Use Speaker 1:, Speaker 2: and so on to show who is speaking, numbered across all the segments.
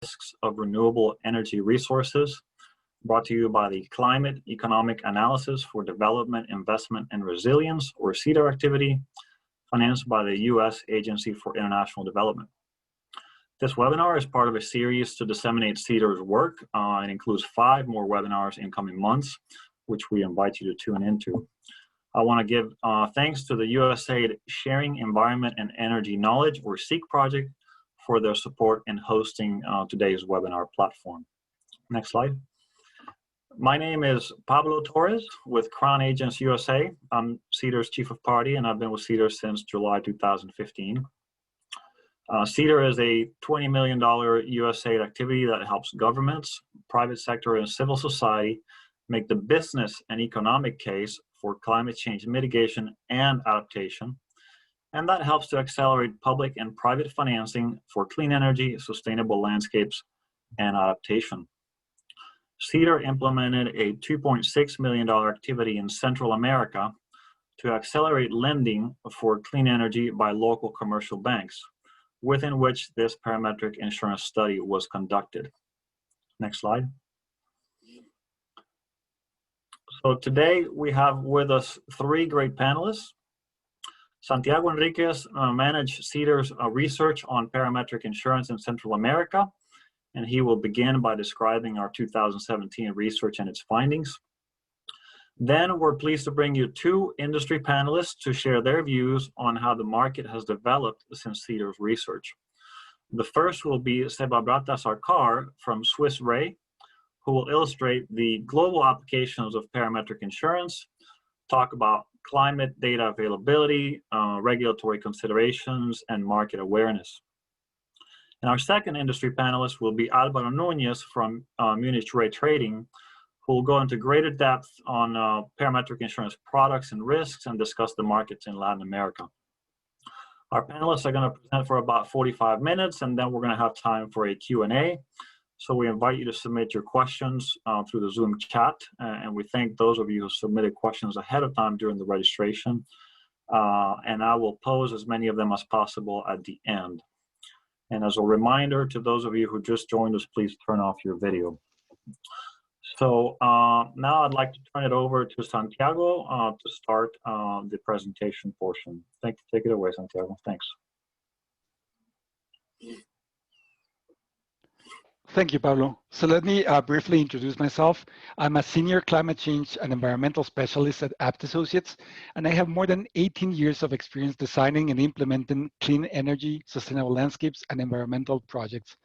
Speaker 1: Risks of Renewable Energy Resources, brought to you by the Climate Economic Analysis for Development, Investment, and Resilience, or CEADIR activity, financed by the U.S. Agency for International Development. This webinar is part of a series to disseminate CEADIR's work and includes 5 more webinars in coming months, which we invite you to tune into. I want to give thanks to the USAID Sharing Environment and Energy Knowledge, or SEEK project, for their support in hosting today's webinar platform. Next slide. My name is Pablo Torres with Crown Agents USA. I'm CEADIR's Chief of Party, and I've been with CEADIR since July 2015. CEADIR is a $20 million USAID activity that helps governments, private sector, and civil society make the business and economic case for climate change mitigation and adaptation. And that helps to accelerate public and private financing for clean energy, sustainable landscapes, and adaptation. CEADIR implemented a $2.6 million activity in Central America to accelerate lending for clean energy by local commercial banks, within which this parametric insurance study was conducted. Next slide. So today we have with us 3 great panelists. Santiago Enriquez managed CEADIR's research on parametric insurance in Central America, and he will begin by describing our 2017 research and its findings. Then we're pleased to bring you 2 industry panelists to share their views on how the market has developed since CEADIR's research. The first will be Sebabrata Sarkar from SwissRe, who will illustrate the global applications of parametric insurance, talk about climate data availability, regulatory considerations, and market awareness. And our second industry panelist will be Álvaro Núñez from MunichRe Trading, who will go into greater depth on parametric insurance products and risks and discuss the markets in Latin America. Our panelists are going to present for about 45 minutes, and then we're going to have time for a Q&A. So we invite you to submit your questions through the Zoom chat, and we thank those of you who submitted questions ahead of time during the registration. And I will pose as many of them as possible at the end. And as a reminder to those of you who just joined us, please turn off your video. So now I'd like to turn it over to Santiago to start the presentation portion. Take it away, Santiago. Thanks.
Speaker 2: Thank you, Pablo. So let me briefly introduce myself. I'm a senior climate change and environmental specialist at Abt Associates, and I have more than 18 years of experience designing and implementing clean energy, sustainable landscapes, and environmental projects.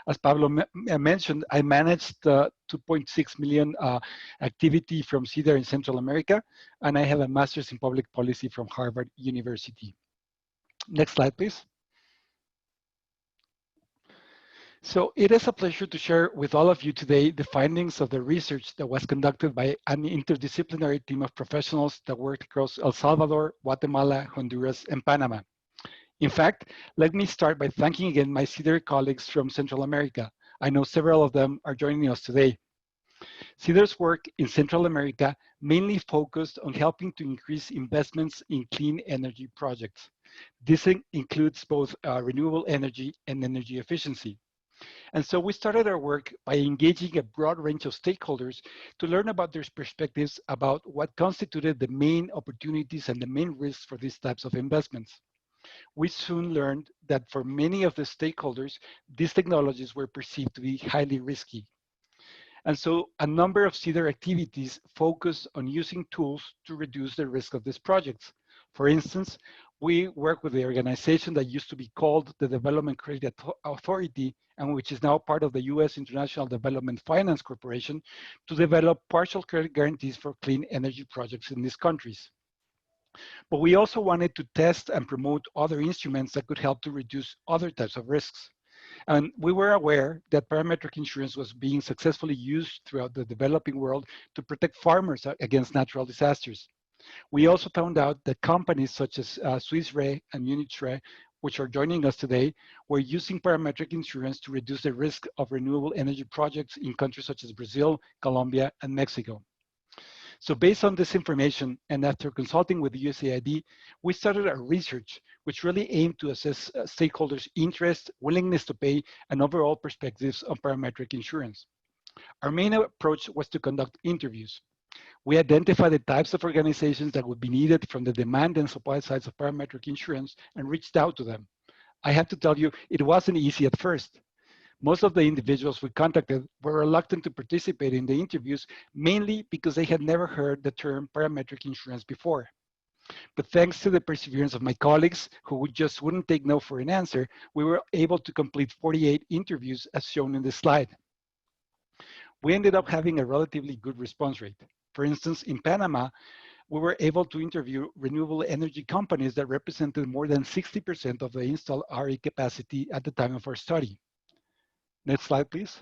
Speaker 2: As Pablo mentioned, I managed the 2.6 million activity from CEADIR in Central America, and I have a master's in public policy from Harvard University. Next slide, please. So it is a pleasure to share with all of you today the findings of the research that was conducted by an interdisciplinary team of professionals that worked across El Salvador, Guatemala, Honduras, and Panama. In fact, let me start by thanking again my CEADIR colleagues from Central America. I know several of them are joining us today. CEADIR's work in Central America mainly focused on helping to increase investments in clean energy projects. This includes both renewable energy and energy efficiency. And so we started our work by engaging a broad range of stakeholders to learn about their perspectives about what constituted the main opportunities and the main risks for these types of investments. We soon learned that for many of the stakeholders, these technologies were perceived to be highly risky. And so a number of CEADIR activities focused on using tools to reduce the risk of these projects. For instance, we work with the organization that used to be called the Development Credit Authority, and which is now part of the U.S. International Development Finance Corporation, to develop partial credit guarantees for clean energy projects in these countries. But we also wanted to test and promote other instruments that could help to reduce other types of risks. And we were aware that parametric insurance was being successfully used throughout the developing world to protect farmers against natural disasters. We also found out that companies such as SwissRe and MunichRe, which are joining us today, were using parametric insurance to reduce the risk of renewable energy projects in countries such as Brazil, Colombia, and Mexico. So based on this information, and after consulting with the USAID, we started our research, which really aimed to assess stakeholders' interest, willingness to pay, and overall perspectives on parametric insurance. Our main approach was to conduct interviews. We identified the types of organizations that would be needed from the demand and supply sides of parametric insurance and reached out to them. I have to tell you, it wasn't easy at first. Most of the individuals we contacted were reluctant to participate in the interviews, mainly because they had never heard the term parametric insurance before. But thanks to the perseverance of my colleagues, who just wouldn't take no for an answer, we were able to complete 48 interviews as shown in this slide. We ended up having a relatively good response rate. For instance, in Panama, we were able to interview renewable energy companies that represented more than 60% of the installed RE capacity at the time of our study. Next slide, please.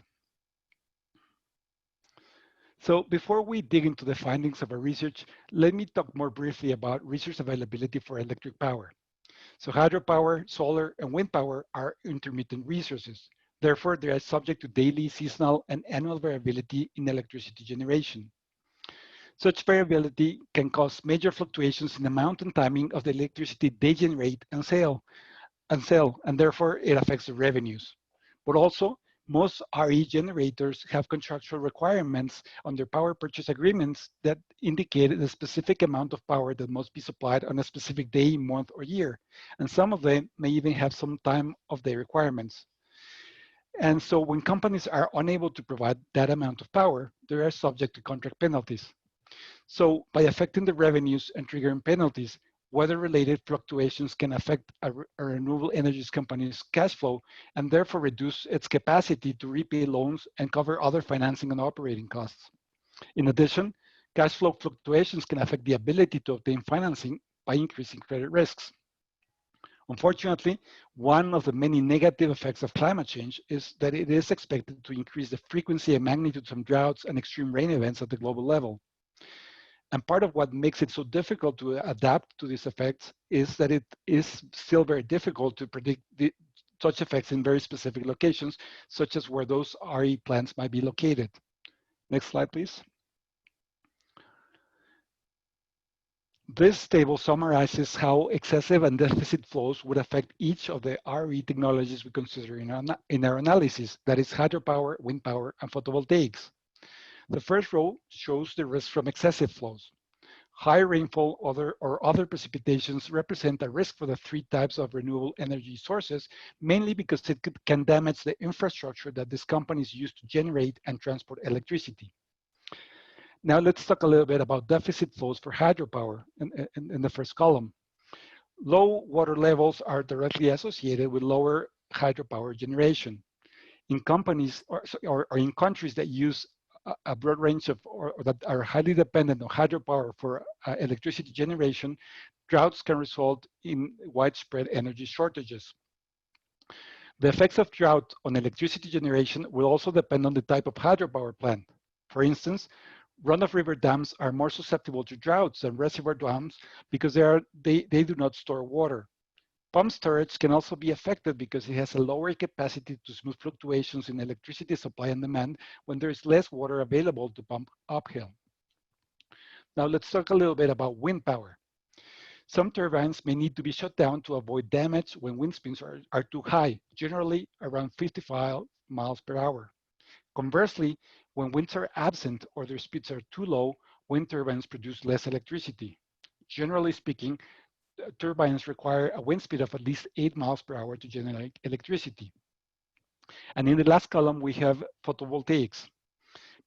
Speaker 2: So before we dig into the findings of our research, let me talk more briefly about resource availability for electric power. So hydropower, solar, and wind power are intermittent resources. Therefore, they are subject to daily, seasonal, and annual variability in electricity generation. Such variability can cause major fluctuations in the amount and timing of the electricity they generate and sell, and therefore it affects the revenues. But also, most RE generators have contractual requirements on their power purchase agreements that indicate the specific amount of power that must be supplied on a specific day, month, or year. And some of them may even have some time of day requirements. And so when companies are unable to provide that amount of power, they are subject to contract penalties. So by affecting the revenues and triggering penalties, weather-related fluctuations can affect a renewable energies company's cash flow and therefore reduce its capacity to repay loans and cover other financing and operating costs. In addition, cash flow fluctuations can affect the ability to obtain financing by increasing credit risks. Unfortunately, one of the many negative effects of climate change is that it is expected to increase the frequency and magnitude of droughts and extreme rain events at the global level. And part of what makes it so difficult to adapt to these effects is that it is still very difficult to predict such effects in very specific locations, such as where those RE plants might be located. Next slide, please. This table summarizes how excessive and deficit flows would affect each of the RE technologies we consider in our analysis, that is hydropower, wind power, and photovoltaics. The first row shows the risk from excessive flows. High rainfall or other precipitations represent a risk for the three types of renewable energy sources, mainly because it can damage the infrastructure that these companies use to generate and transport electricity. Now let's talk a little bit about deficit flows for hydropower in the first column. Low water levels are directly associated with lower hydropower generation. In companies or in countries that use a broad range of, or that are highly dependent on hydropower for electricity generation, droughts can result in widespread energy shortages. The effects of drought on electricity generation will also depend on the type of hydropower plant. For instance, run-of-river dams are more susceptible to droughts than reservoir dams because they do not store water. Pump storage can also be affected because it has a lower capacity to smooth fluctuations in electricity supply and demand when there is less water available to pump uphill. Now let's talk a little bit about wind power. Some turbines may need to be shut down to avoid damage when wind speeds are too high, generally around 55 miles per hour. Conversely, when winds are absent or their speeds are too low, wind turbines produce less electricity. Generally speaking, turbines require a wind speed of at least 8 miles per hour to generate electricity. And in the last column, we have photovoltaics.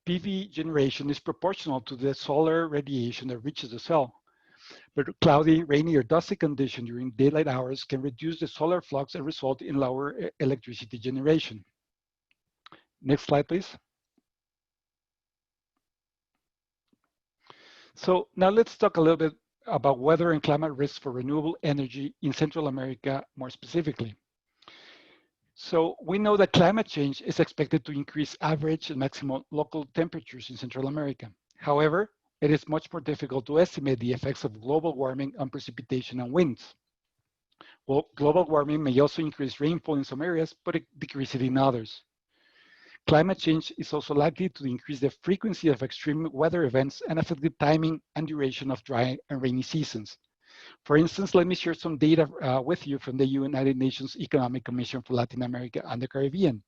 Speaker 2: PV generation is proportional to the solar radiation that reaches the cell. But cloudy, rainy, or dusty conditions during daylight hours can reduce the solar flux and result in lower electricity generation. Next slide, please. So now let's talk a little bit about weather and climate risks for renewable energy in Central America more specifically. So we know that climate change is expected to increase average and maximum local temperatures in Central America. However, it is much more difficult to estimate the effects of global warming on precipitation and winds. Well, global warming may also increase rainfall in some areas, but it decreases it in others. Climate change is also likely to increase the frequency of extreme weather events and affect the timing and duration of dry and rainy seasons. For instance, let me share some data with you from the United Nations Economic Commission for Latin America and the Caribbean.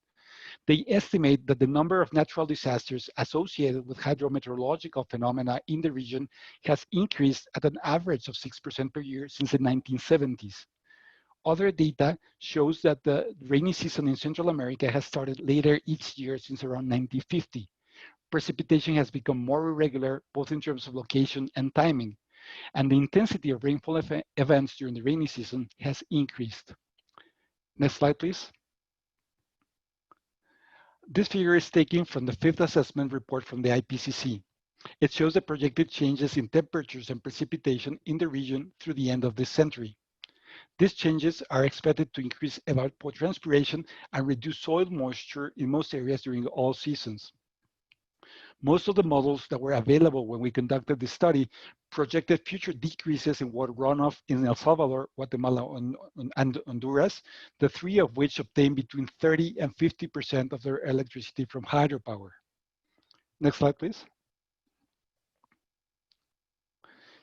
Speaker 2: They estimate that the number of natural disasters associated with hydrometeorological phenomena in the region has increased at an average of 6% per year since the 1970s. Other data shows that the rainy season in Central America has started later each year since around 1950. Precipitation has become more irregular, both in terms of location and timing, and the intensity of rainfall events during the rainy season has increased. Next slide, please. This figure is taken from the 5th assessment report from the IPCC. It shows the projected changes in temperatures and precipitation in the region through the end of this century. These changes are expected to increase evapotranspiration and reduce soil moisture in most areas during all seasons. Most of the models that were available when we conducted this study projected future decreases in water runoff in El Salvador, Guatemala, and Honduras, the three of which obtain between 30 and 50% of their electricity from hydropower. Next slide, please.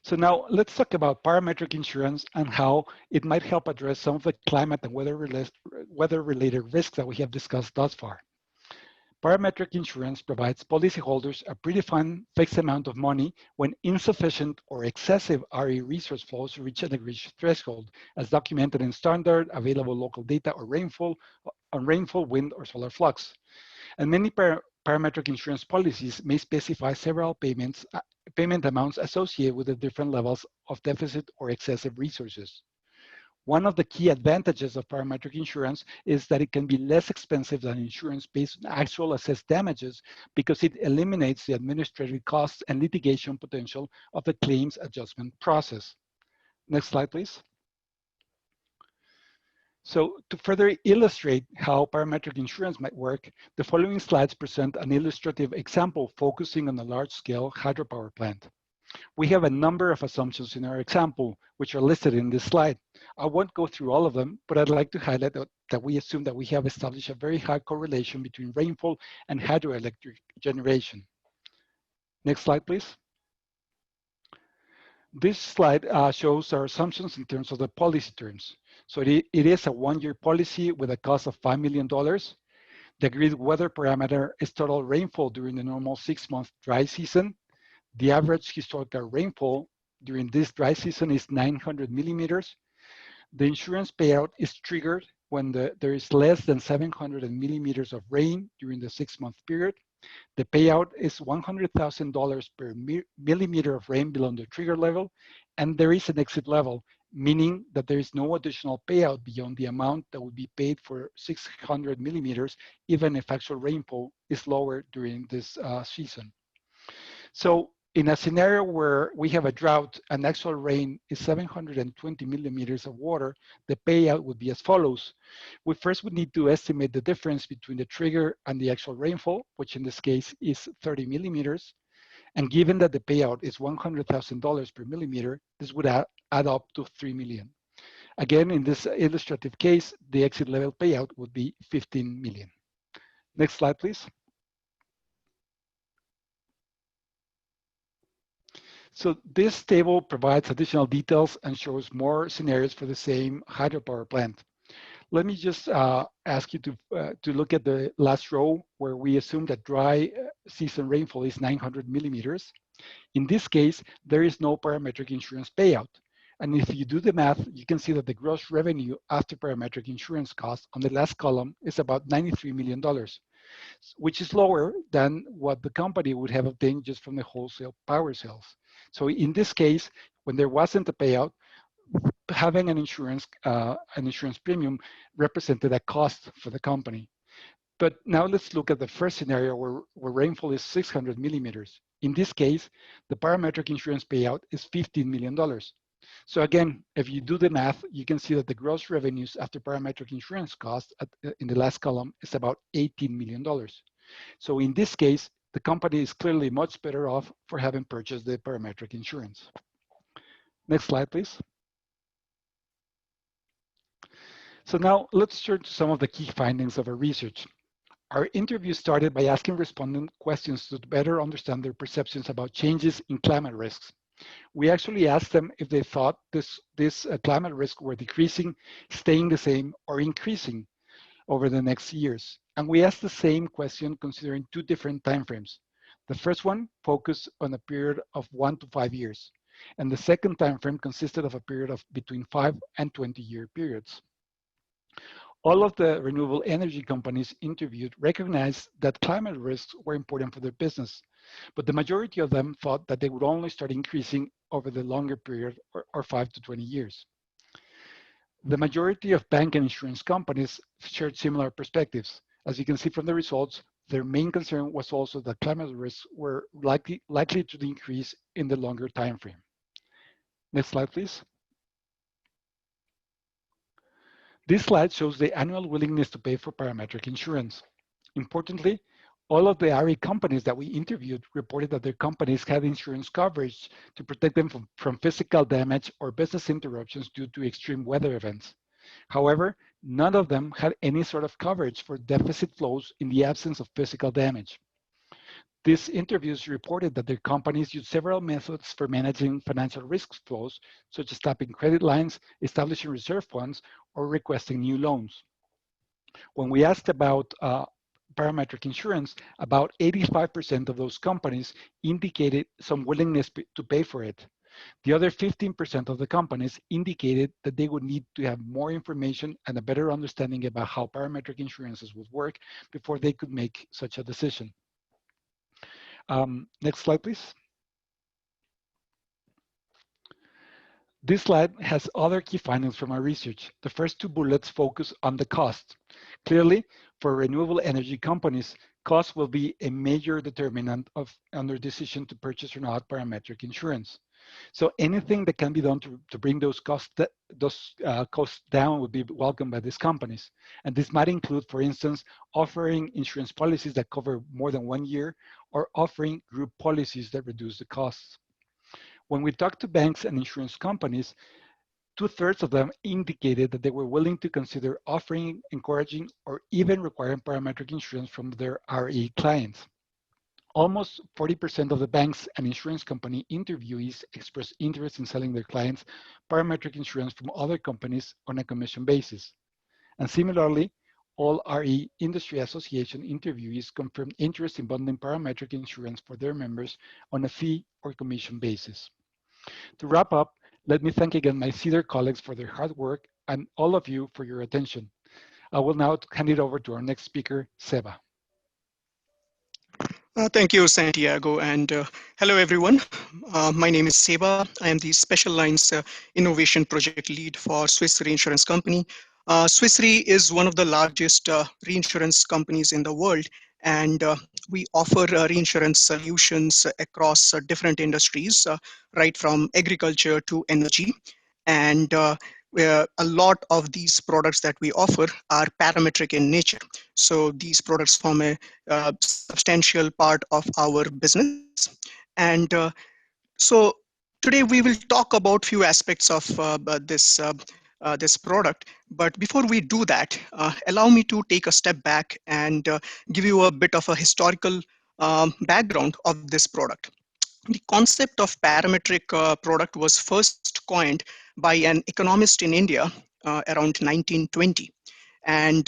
Speaker 2: So now let's talk about parametric insurance and how it might help address some of the climate and weather-related risks that we have discussed thus far. Parametric insurance provides policyholders a predefined fixed amount of money when insufficient or excessive RE resource flows reach an agreed threshold, as documented in standard available local data or rainfall, wind, or solar flux. And many parametric insurance policies may specify several payment amounts associated with the different levels of deficit or excessive resources. One of the key advantages of parametric insurance is that it can be less expensive than insurance based on actual assessed damages because it eliminates the administrative costs and litigation potential of the claims adjustment process. Next slide, please. So to further illustrate how parametric insurance might work, the following slides present an illustrative example focusing on a large-scale hydropower plant. We have a number of assumptions in our example, which are listed in this slide. I won't go through all of them, but I'd like to highlight that we assume that we have established a very high correlation between rainfall and hydroelectric generation. Next slide, please. This slide shows our assumptions in terms of the policy terms. So it is a one-year policy with a cost of $5 million. The agreed weather parameter is total rainfall during the normal 6-month dry season. The average historical rainfall during this dry season is 900 millimeters. The insurance payout is triggered when there is less than 700 millimeters of rain during the 6-month period. The payout is $100,000 per millimeter of rain below the trigger level, and there is an exit level, meaning that there is no additional payout beyond the amount that would be paid for 600 millimeters, even if actual rainfall is lower during this season. So in a scenario where we have a drought and actual rain is 720 millimeters of water, the payout would be as follows. We first would need to estimate the difference between the trigger and the actual rainfall, which in this case is 30 millimeters. And given that the payout is $100,000 per millimeter, this would add up to $3 million. Again, in this illustrative case, the exit level payout would be $15 million. Next slide, please. So this table provides additional details and shows more scenarios for the same hydropower plant. Let me just ask you to look at the last row where we assume that dry season rainfall is 900 millimeters. In this case, there is no parametric insurance payout. And if you do the math, you can see that the gross revenue after parametric insurance costs on the last column is about $93 million, which is lower than what the company would have obtained just from the wholesale power sales. So in this case, when there wasn't a payout, having an insurance premium represented a cost for the company. But now let's look at the first scenario where rainfall is 600 millimeters. In this case, the parametric insurance payout is $15 million. So again, if you do the math, you can see that the gross revenues after parametric insurance costs in the last column is about $18 million. So in this case, the company is clearly much better off for having purchased the parametric insurance. Next slide, please. So now let's turn to some of the key findings of our research. Our interview started by asking respondents questions to better understand their perceptions about changes in climate risks. We actually asked them if they thought this climate risk were decreasing, staying the same, or increasing over the next years. And we asked the same question considering two different timeframes. The first one focused on a period of 1 to 5 years, and the second timeframe consisted of a period of between 5 and 20-year periods. All of the renewable energy companies interviewed recognized that climate risks were important for their business, but the majority of them thought that they would only start increasing over the longer period or 5 to 20 years. The majority of bank and insurance companies shared similar perspectives. As you can see from the results, their main concern was also that climate risks were likely to increase in the longer time frame. Next slide, please. This slide shows the annual willingness to pay for parametric insurance. Importantly, all of the RE companies that we interviewed reported that their companies had insurance coverage to protect them from physical damage or business interruptions due to extreme weather events. However, none of them had any sort of coverage for deficit flows in the absence of physical damage. These interviews reported that their companies use several methods for managing financial risk flows, such as tapping credit lines, establishing reserve funds, or requesting new loans. When we asked about parametric insurance, about 85% of those companies indicated some willingness to pay for it. The other 15% of the companies indicated that they would need to have more information and a better understanding about how parametric insurances would work before they could make such a decision. Next slide, please. This slide has other key findings from our research. The first two bullets focus on the cost. Clearly, for renewable energy companies, cost will be a major determinant on their decision to purchase or not parametric insurance. So anything that can be done to bring those costs down would be welcomed by these companies. And this might include, for instance, offering insurance policies that cover more than 1 year or offering group policies that reduce the costs. When we talked to banks and insurance companies, 2/3 of them indicated that they were willing to consider offering, encouraging, or even requiring parametric insurance from their RE clients. Almost 40% of the banks and insurance company interviewees expressed interest in selling their clients parametric insurance from other companies on a commission basis. And similarly, all RE industry association interviewees confirmed interest in bundling parametric insurance for their members on a fee or commission basis. To wrap up, let me thank again my CEADIR colleagues for their hard work and all of you for your attention. I will now hand it over to our next speaker, Seba.
Speaker 3: Thank you, Santiago, and hello, everyone. My name is Seba. I am the Special Lines Innovation Project Lead for SwissRe Insurance Company. SwissRe is one of the largest reinsurance companies in the world, and we offer reinsurance solutions across different industries, right from agriculture to energy. And where a lot of these products that we offer are parametric in nature. So these products form a substantial part of our business. And so today we will talk about few aspects of this product. But before we do that, allow me to take a step back and give you a bit of a historical background of this product. The concept of parametric product was first coined by an economist in India around 1920. And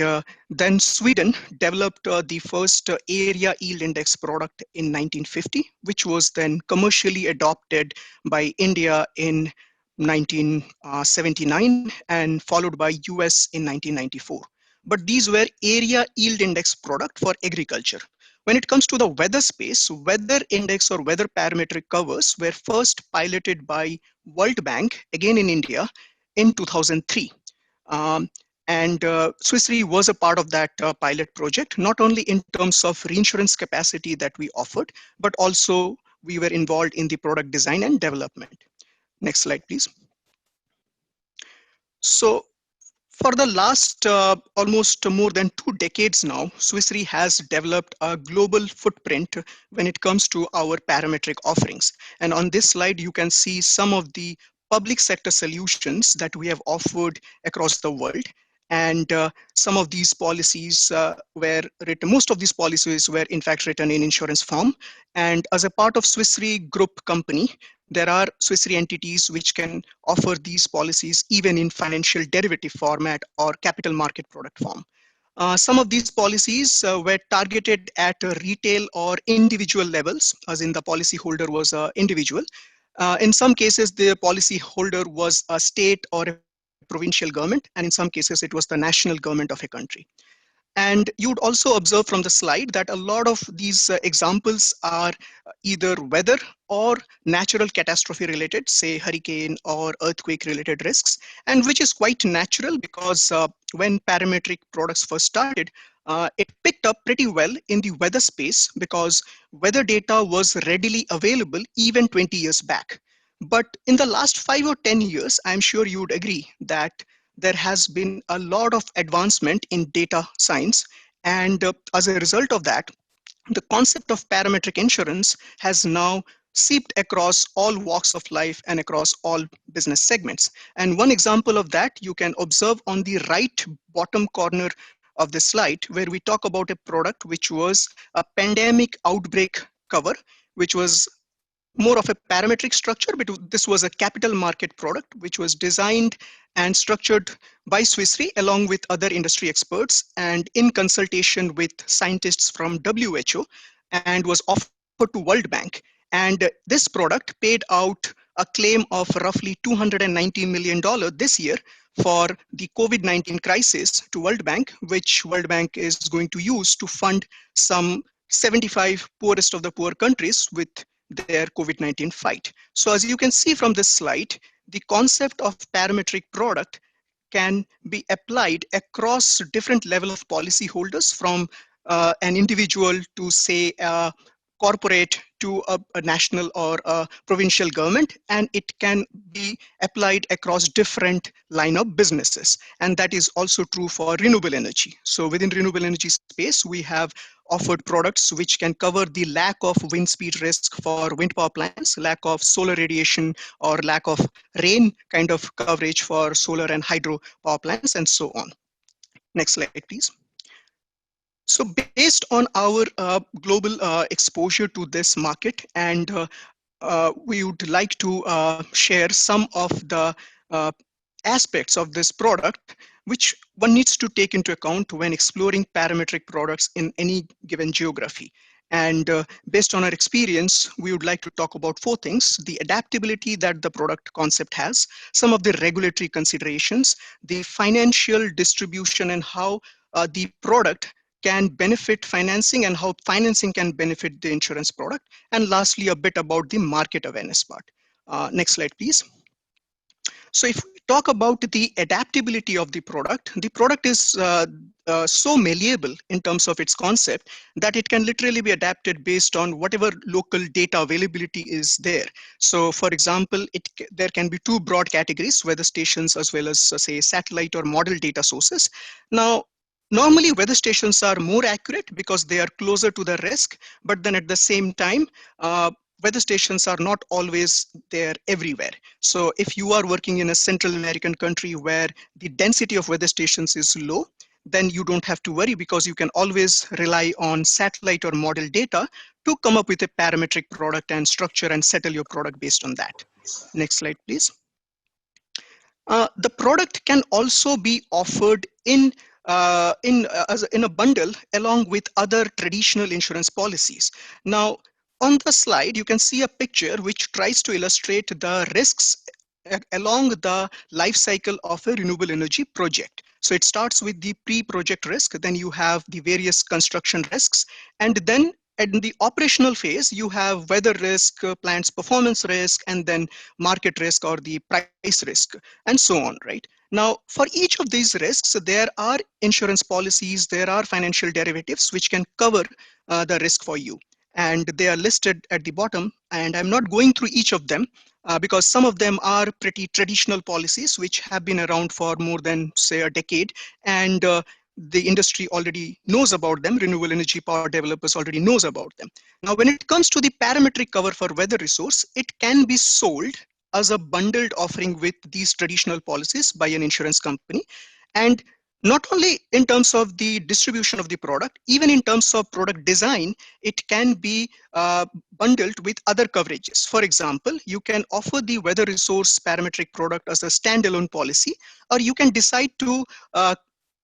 Speaker 3: then Sweden developed the first area yield index product in 1950, which was then commercially adopted by India in 1979 and followed by US in 1994. But these were area yield index product for agriculture. When it comes to the weather space, weather index or weather parametric covers were first piloted by World Bank, again in India, in 2003. And SwissRe was a part of that pilot project, not only in terms of reinsurance capacity that we offered, but also we were involved in the product design and development. Next slide, please. So for the last almost more than 2 decades now, SwissRe has developed a global footprint when it comes to our parametric offerings. And on this slide, you can see some of the public sector solutions that we have offered across the world. And some of these policies were written, most of these policies were in fact written in insurance form. And as a part of SwissRe group company, there are SwissRe entities which can offer these policies even in financial derivative format or capital market product form. Some of these policies were targeted at retail or individual levels, as in the policyholder was an individual. In some cases, the policyholder was a state or a provincial government, and in some cases, it was the national government of a country. And you would also observe from the slide that a lot of these examples are either weather or natural catastrophe related, say hurricane or earthquake related risks, and which is quite natural because when parametric products first started, it picked up pretty well in the weather space because weather data was readily available even 20 years back. But in the last 5 or 10 years, I'm sure you would agree that there has been a lot of advancement in data science. And as a result of that, the concept of parametric insurance has now seeped across all walks of life and across all business segments. And one example of that you can observe on the right bottom corner of the slide, where we talk about a product which was a pandemic outbreak cover, which was more of a parametric structure, but this was a capital market product which was designed and structured by SwissRe along with other industry experts and in consultation with scientists from WHO, and was offered to World Bank. And this product paid out a claim of roughly $290 million this year for the COVID-19 crisis to World Bank, which World Bank is going to use to fund some 75 poorest of the poor countries with their COVID-19 fight. So as you can see from this slide, the concept of parametric product can be applied across different level of policyholders, from an individual to say a corporate to a national or a provincial government, and it can be applied across different line of businesses. And that is also true for renewable energy. So within renewable energy space, we have offered products which can cover the lack of wind speed risk for wind power plants, lack of solar radiation, or lack of rain kind of coverage for solar and hydro power plants, and so on. Next slide, please. So based on our global exposure to this market, and we would like to share some of the aspects of this product which one needs to take into account when exploring parametric products in any given geography. And based on our experience, we would like to talk about 4 things: the adaptability that the product concept has, some of the regulatory considerations, the financial distribution and how the product can benefit financing and how financing can benefit the insurance product, and lastly, a bit about the market awareness part. Next slide, please. So if we talk about the adaptability of the product is so malleable in terms of its concept that it can literally be adapted based on whatever local data availability is there. So for example, there can be 2 broad categories: weather stations as well as say satellite or model data sources. Now, normally weather stations are more accurate because they are closer to the risk, but then at the same time, weather stations are not always there everywhere. So if you are working in a Central American country where the density of weather stations is low, then you don't have to worry because you can always rely on satellite or model data to come up with a parametric product and structure and settle your product based on that. Next slide, please. The product can also be offered in a bundle along with other traditional insurance policies. Now, on the slide, you can see a picture which tries to illustrate the risks along the life cycle of a renewable energy project. So it starts with the pre-project risk, then you have the various construction risks, and then in the operational phase, you have weather risk, plant's performance risk, and then market risk or the price risk, and so on, right? Now, for each of these risks, there are insurance policies, there are financial derivatives which can cover the risk for you. And they are listed at the bottom, and I'm not going through each of them because some of them are pretty traditional policies which have been around for more than, say, a decade, and the industry already knows about them. Renewable energy power developers already knows about them. Now, when it comes to the parametric cover for weather resource, it can be sold as a bundled offering with these traditional policies by an insurance company. And Not only in terms of the distribution of the product, even in terms of product design, it can be bundled with other coverages. For example, you can offer the weather resource parametric product as a standalone policy, or you can decide to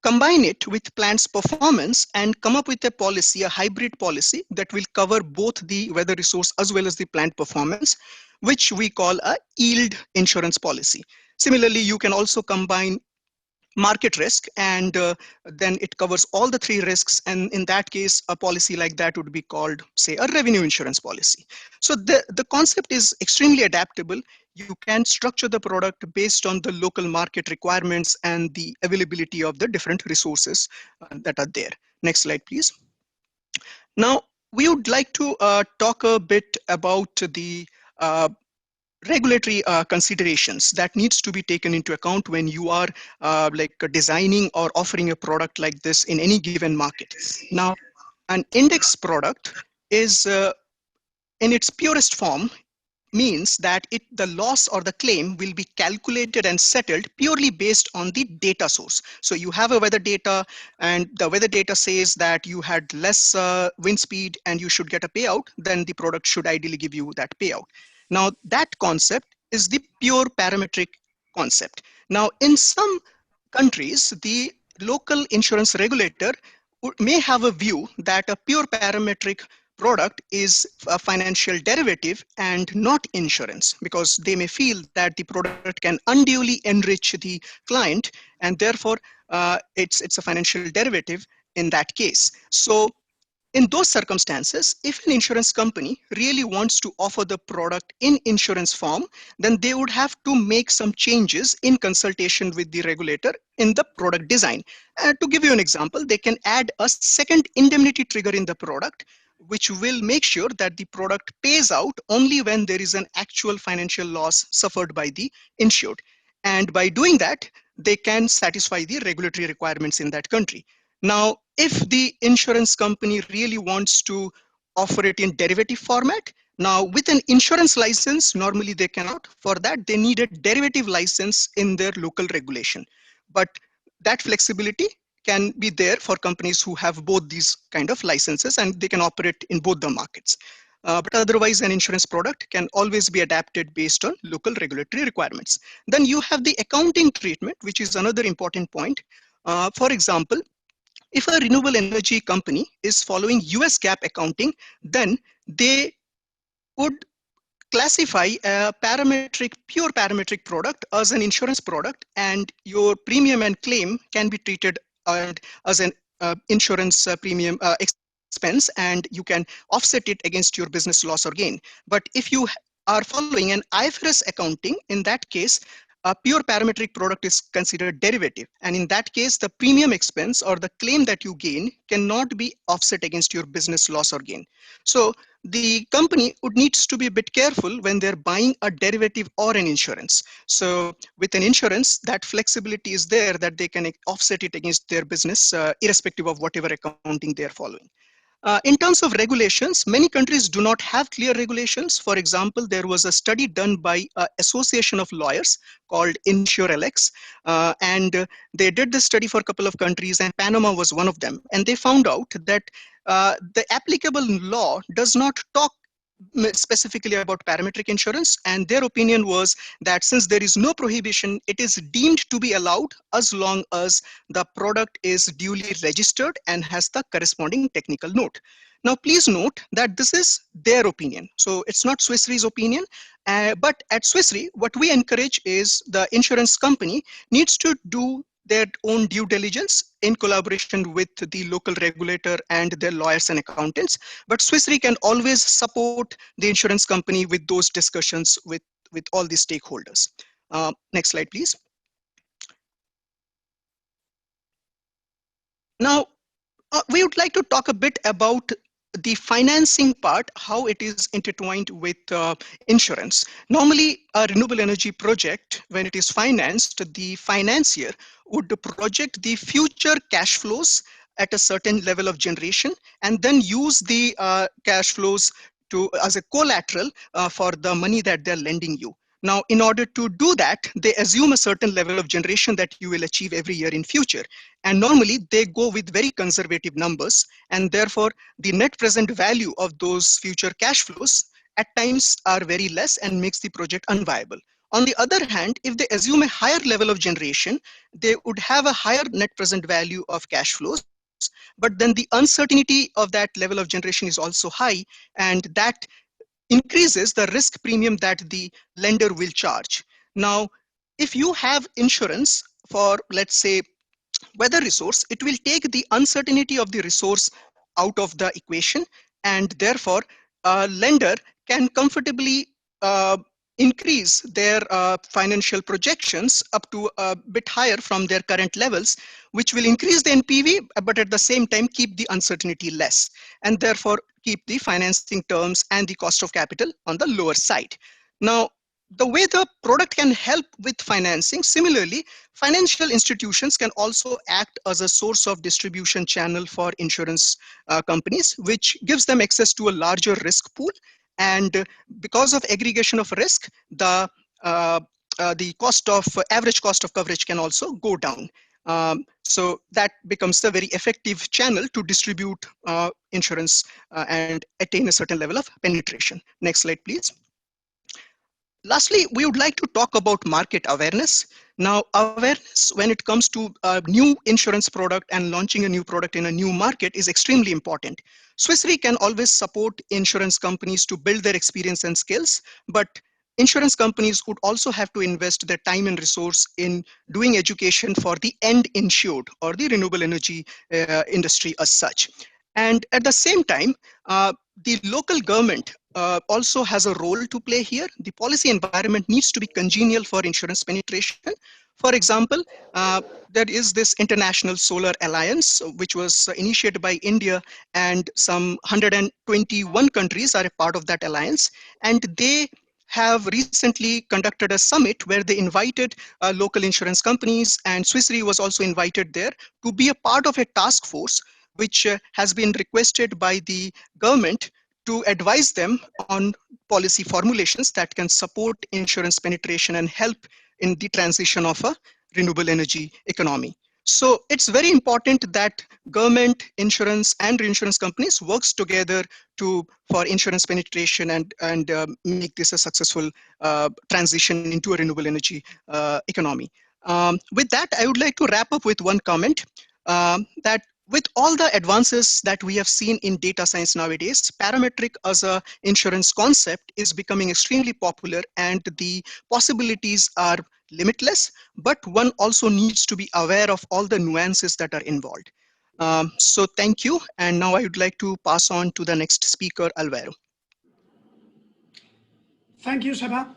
Speaker 3: combine it with plant's performance and come up with a policy, a hybrid policy that will cover both the weather resource as well as the plant performance, which we call a yield insurance policy. Similarly, you can also combine market risk, and then it covers all the three risks, and in that case a policy like that would be called, say, a revenue insurance policy. So the concept is extremely adaptable. You can structure the product based on the local market requirements and the availability of the different resources that are there. Next slide, please. Now we would like to talk a bit about the regulatory considerations that needs to be taken into account when you are designing or offering a product like this in any given market. Now, an index product is in its purest form means that the loss or the claim will be calculated and settled purely based on the data source. So you have a weather data, and the weather data says that you had less wind speed and you should get a payout, then the product should ideally give you that payout. Now that concept is the pure parametric concept. Now in some countries, the local insurance regulator may have a view that a pure parametric product is a financial derivative and not insurance, because they may feel that the product can unduly enrich the client, and therefore it's a financial derivative in that case. So in those circumstances, if an insurance company really wants to offer the product in insurance form, then they would have to make some changes in consultation with the regulator in the product design. To give you an example, they can add a second indemnity trigger in the product, which will make sure that the product pays out only when there is an actual financial loss suffered by the insured. And by doing that, they can satisfy the regulatory requirements in that country. Now, if the insurance company really wants to offer it in derivative format, now with an insurance license, normally they cannot. For that, they need a derivative license in their local regulation. But that flexibility can be there for companies who have both these kind of licenses, and they can operate in both the markets. But otherwise, an insurance product can always be adapted based on local regulatory requirements. Then you have the accounting treatment, which is another important point. For example, if a renewable energy company is following US GAAP accounting, then they would classify a pure parametric product as an insurance product, and your premium and claim can be treated as an insurance premium expense, and you can offset it against your business loss or gain. But if you are following an IFRS accounting, in that case, a pure parametric product is considered derivative. And in that case, the premium expense or the claim that you gain cannot be offset against your business loss or gain. So the company would needs to be a bit careful when they're buying a derivative or an insurance. So with an insurance, that flexibility is there that they can offset it against their business, irrespective of whatever accounting they're following. In terms of regulations, many countries do not have clear regulations. For example, there was a study done by an association of lawyers called InsureLX, and they did this study for a couple of countries, and Panama was one of them. And they found out that the applicable law does not talk specifically about parametric insurance, and their opinion was that since there is no prohibition, it is deemed to be allowed as long as the product is duly registered and has the corresponding technical note. Now, please note that this is their opinion. So it's not SwissRe's opinion, but at SwissRe, what we encourage is the insurance company needs to do their own due diligence in collaboration with the local regulator and their lawyers and accountants. But SwissRe can always support the insurance company with those discussions with all the stakeholders. Next slide, please. Now, we would like to talk a bit about the financing part, how it is intertwined with insurance. Normally, a renewable energy project, when it is financed, the financier would project the future cash flows at a certain level of generation, and then use the cash flows as a collateral for the money that they're lending you. Now, in order to do that, they assume a certain level of generation that you will achieve every year in future. And normally they go with very conservative numbers, and therefore the net present value of those future cash flows at times are very less and makes the project unviable. On the other hand, if they assume a higher level of generation, they would have a higher net present value of cash flows, but then the uncertainty of that level of generation is also high, and that increases the risk premium that the lender will charge. Now, if you have insurance for, let's say, weather resource, it will take the uncertainty of the resource out of the equation, and therefore a lender can comfortably increase their financial projections up to a bit higher from their current levels, which will increase the NPV, but at the same time keep the uncertainty less, and therefore keep the financing terms and the cost of capital on the lower side. Now, the way the product can help with financing, similarly, financial institutions can also act as a source of distribution channel for insurance companies, which gives them access to a larger risk pool. And because of aggregation of risk, the average cost of coverage can also go down. So that becomes a very effective channel to distribute insurance and attain a certain level of penetration. Next slide, please. Lastly, we would like to talk about market awareness. Now, awareness when it comes to a new insurance product and launching a new product in a new market is extremely important. SwissRe can always support insurance companies to build their experience and skills, but insurance companies would also have to invest their time and resource in doing education for the end insured or the renewable energy industry as such. And at the same time, the local government also has a role to play here. The policy environment needs to be congenial for insurance penetration. For example, there is this International Solar Alliance, which was initiated by India, and some 121 countries are a part of that alliance. And they have recently conducted a summit where they invited local insurance companies, and SwissRe was also invited there to be a part of a task force which has been requested by the government to advise them on policy formulations that can support insurance penetration and help in the transition of a renewable energy economy. So it's very important that government, insurance, and reinsurance companies works together for insurance penetration and make this a successful transition into a renewable energy economy. With that, I would like to wrap up with one comment that with all the advances that we have seen in data science nowadays, parametric as an insurance concept is becoming extremely popular, and the possibilities are limitless, but one also needs to be aware of all the nuances that are involved. So thank you, and now I would like to pass on to the next speaker, Alvaro.
Speaker 4: Thank you, Seba.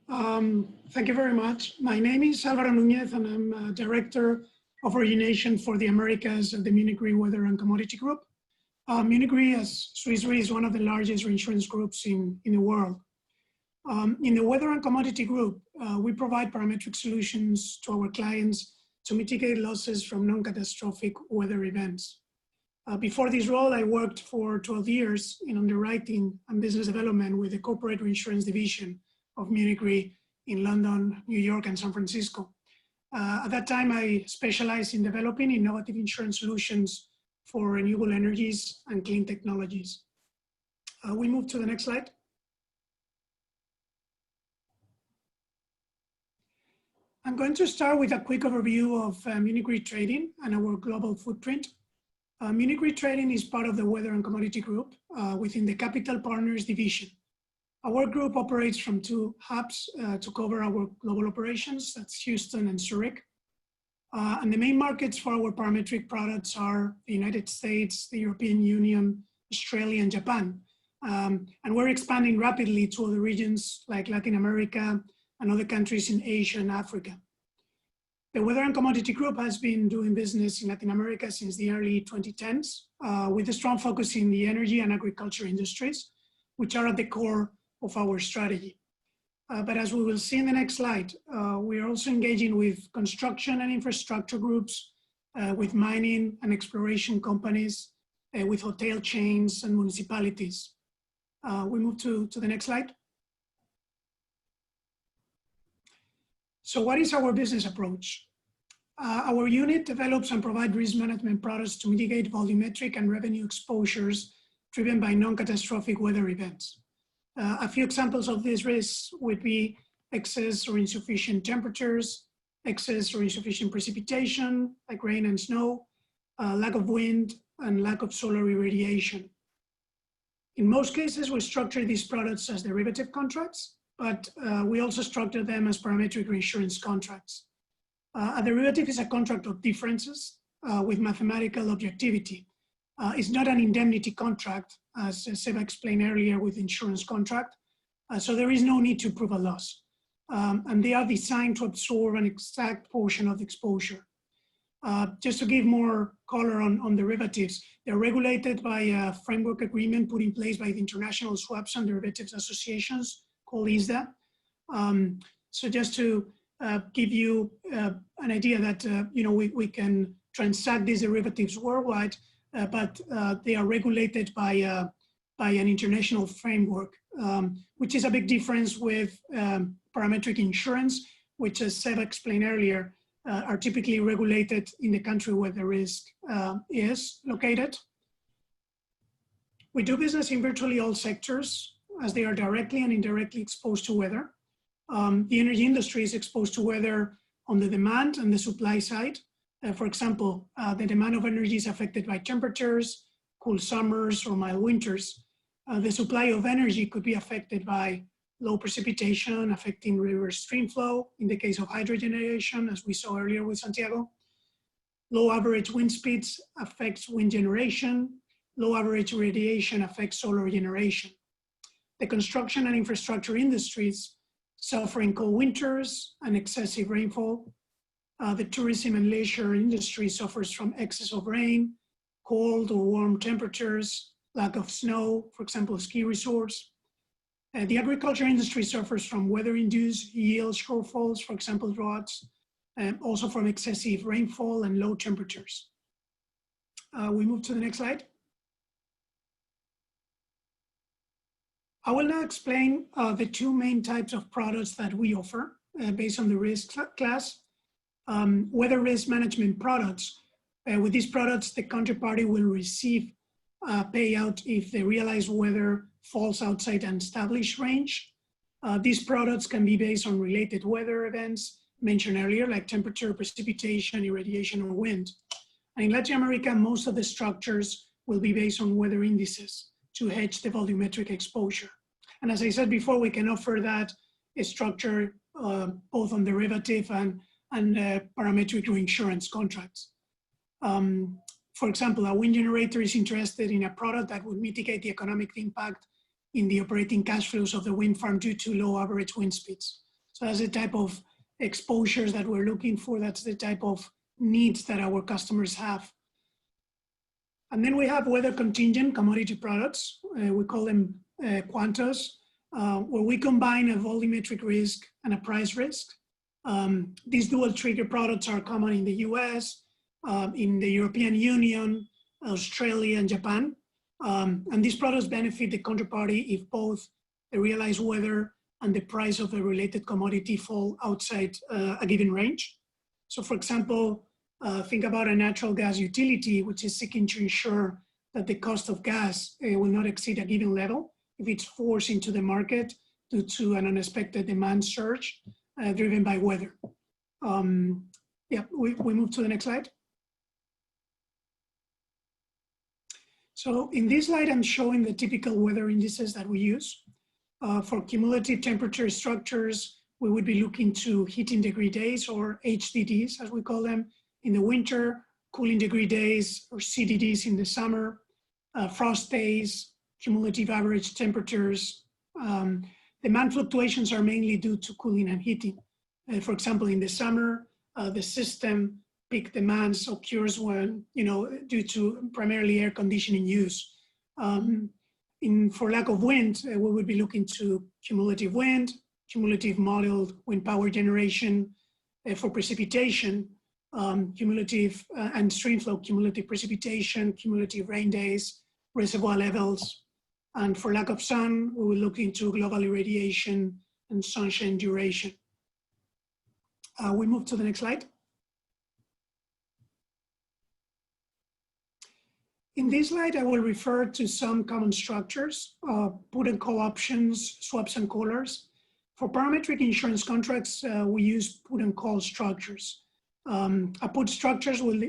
Speaker 4: Thank you very much. My name is Alvaro Núñez, and I'm Director of Origination for the Americas of the MunichRe Weather and Commodity Group. MunichRe, as SwissRe, is one of the largest reinsurance groups in the world. In the Weather and Commodity Group, we provide parametric solutions to our clients to mitigate losses from non-catastrophic weather events. Before this role, I worked for 12 years in underwriting and business development with the corporate reinsurance division of MunichRe in London, New York, and San Francisco. At that time, I specialized in developing innovative insurance solutions for renewable energies and clean technologies. We move to the next slide. I'm going to start with a quick overview of MunichRe Trading and our global footprint. MunichRe Trading is part of the Weather and Commodity Group within the Capital Partners division. Our group operates from two hubs to cover our global operations, that's Houston and Zurich. And the main markets for our parametric products are the United States, the European Union, Australia, and Japan. And we're expanding rapidly to other regions like Latin America and other countries in Asia and Africa. The Weather and Commodity Group has been doing business in Latin America since the early 2010s, with a strong focus in the energy and agriculture industries, which are at the core of our strategy. But as we will see in the next slide, we are also engaging with construction and infrastructure groups, with mining and exploration companies, with hotel chains and municipalities. We move to the next slide. So what is our business approach? Our unit develops and provides risk management products to mitigate volumetric and revenue exposures driven by non-catastrophic weather events. A few examples of these risks would be excess or insufficient temperatures, excess or insufficient precipitation, like rain and snow, lack of wind, and lack of solar irradiation. In most cases, we structure these products as derivative contracts, but we also structure them as parametric reinsurance contracts. A derivative is a contract of differences with mathematical objectivity. It's not an indemnity contract, as Seba explained earlier with insurance contract, so there is no need to prove a loss. And they are designed to absorb an exact portion of the exposure. Just to give more color on derivatives, they're regulated by a framework agreement put in place by the International Swaps and Derivatives Associations called ISDA. So just to give you an idea that we can transact these derivatives worldwide, but they are regulated by an international framework, which is a big difference with parametric insurance, which, as Seba explained earlier, are typically regulated in the country where the risk is located. We do business in virtually all sectors, as they are directly and indirectly exposed to weather. The energy industry is exposed to weather on the demand and the supply side. For example, the demand of energy is affected by temperatures, cool summers, or mild winters. The supply of energy could be affected by low precipitation affecting river stream flow, in the case of hydrogeneration, as we saw earlier with Santiago. Low average wind speeds affects wind generation. Low average radiation affects solar generation. The construction and infrastructure industries suffering cold winters and excessive rainfall. The tourism and leisure industry suffers from excess of rain, cold or warm temperatures, lack of snow, for example, ski resorts. The agriculture industry suffers from weather-induced yield shortfalls, for example, droughts, and also from excessive rainfall and low temperatures. We move to the next slide. I will now explain the two main types of products that we offer based on the risk class. Weather risk management products. With these products, the counterparty will receive a payout if the realized weather falls outside an established range. These products can be based on related weather events mentioned earlier, like temperature, precipitation, irradiation, or wind. And in Latin America, most of the structures will be based on weather indices to hedge the volumetric exposure. And as I said before, we can offer that structure both on derivative and parametric reinsurance contracts. For example, a wind generator is interested in a product that would mitigate the economic impact in the operating cash flows of the wind farm due to low average wind speeds. So that's the type of exposures that we're looking for. That's the type of needs that our customers have. And then we have weather contingent commodity products. We call them quantas, where we combine a volumetric risk and a price risk. These dual trigger products are common in the US, in the European Union, Australia, and Japan. And these products benefit the counterparty if both the realized weather and the price of the related commodity fall outside a given range. So for example, think about a natural gas utility, which is seeking to ensure that the cost of gas will not exceed a given level if it's forced into the market due to an unexpected demand surge driven by weather. We move to the next slide. So in this slide, I'm showing the typical weather indices that we use. For cumulative temperature structures, we would be looking to heating degree days, or HDDs as we call them, in the winter, cooling degree days, or CDDs in the summer, frost days, cumulative average temperatures. Demand fluctuations are mainly due to cooling and heating. For example, in the summer, the system peak demands occurs when, due to primarily air conditioning use. For lack of wind, we would be looking to cumulative wind, cumulative modeled wind power generation. For precipitation, cumulative and stream flow, cumulative precipitation, cumulative rain days, reservoir levels. And for lack of sun, we will look into global irradiation and sunshine duration. We move to the next slide. In this slide, I will refer to some common structures, put and call options, swaps and collars. For parametric insurance contracts, we use put and call structures. A put structures will,